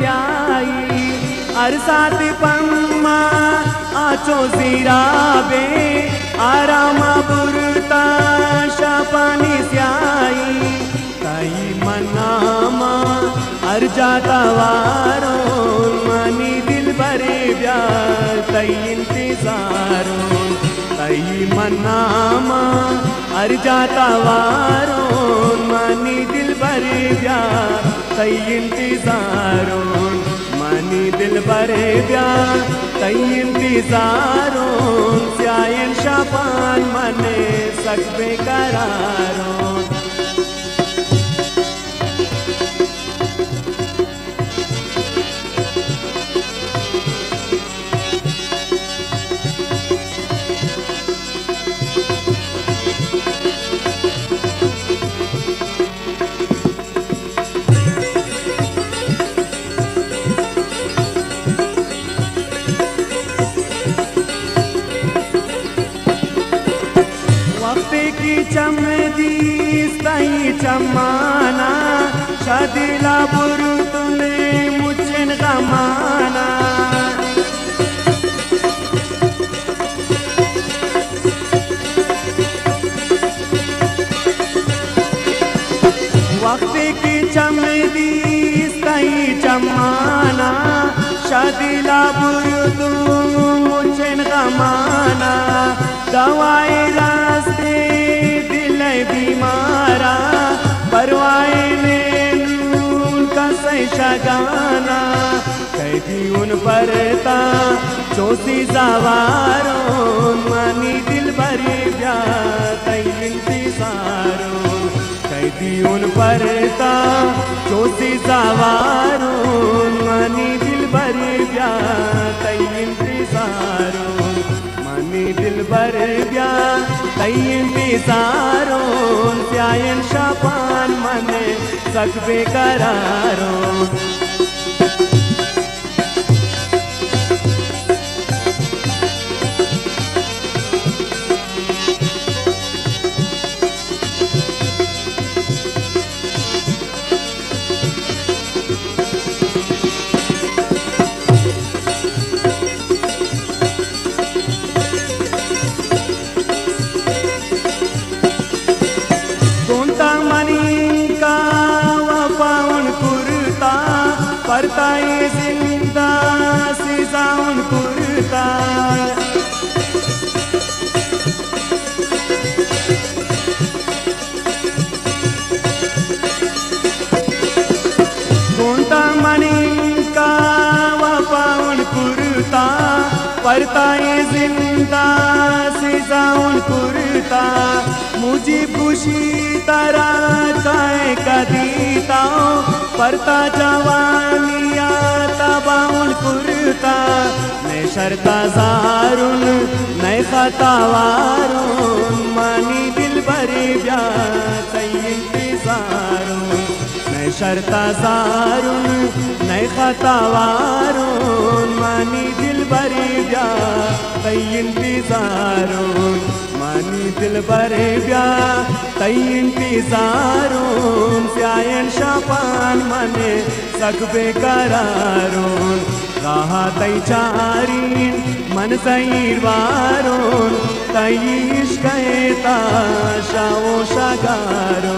प्याई अरसात पम्मा आचो जीराबे आरामा बुरता शापानी स्याई ताई Manama अर्जाता वारोन money दिल भरे ब्या तई इंतजारोन तई मनामा अर्जाता वारोन मनी दिल भरे ब्या तई इंतजारोन मनी दिल भरे ब्या तई इंतजारोन स्यायन शापान मने सकबे करारोन की चमदी सही चमाना शादिला बुरुतुले मुझन गमाना वक्त की चमदी सही चमाना शादिला बुरुतु मुझन गमाना दवाई रास्ते बीमारा परवाए ने नून का शगाना कैदी उन परता चौसी सवारों मनी दिल भरे ब्या तई इंतजारों कैदी उन परता चौसी सवारों मनी दिल भरे ब्या तई इंतजारों मनी दिल भरे ब्या तई इंतजारोन स्यायन शापान मने सकबे करारोन परताए जिंदा सिजाउन कुरता गोंता मनिका वपाउन कुरता परताए जिंदा सिजाउन कुरता मुझे खुशी तरा चाहे कदीता परता जवानिया तबाउन कुरता मैं शर्ता जारुन मैं खतावारुन मनी दिल भरे ब्या तई इंतजारुन मैं शर्ता जारुन मैं खतावारुन मनी दिल भरे ब्या तई इंतजारुन मनी दिल भरे ब्या तई इंतजारोन स्यायन शापान मने सकबे करारोन राहा तई चारीन मन सईर वारोन तई इश्क़े ताशा वो शगारोन।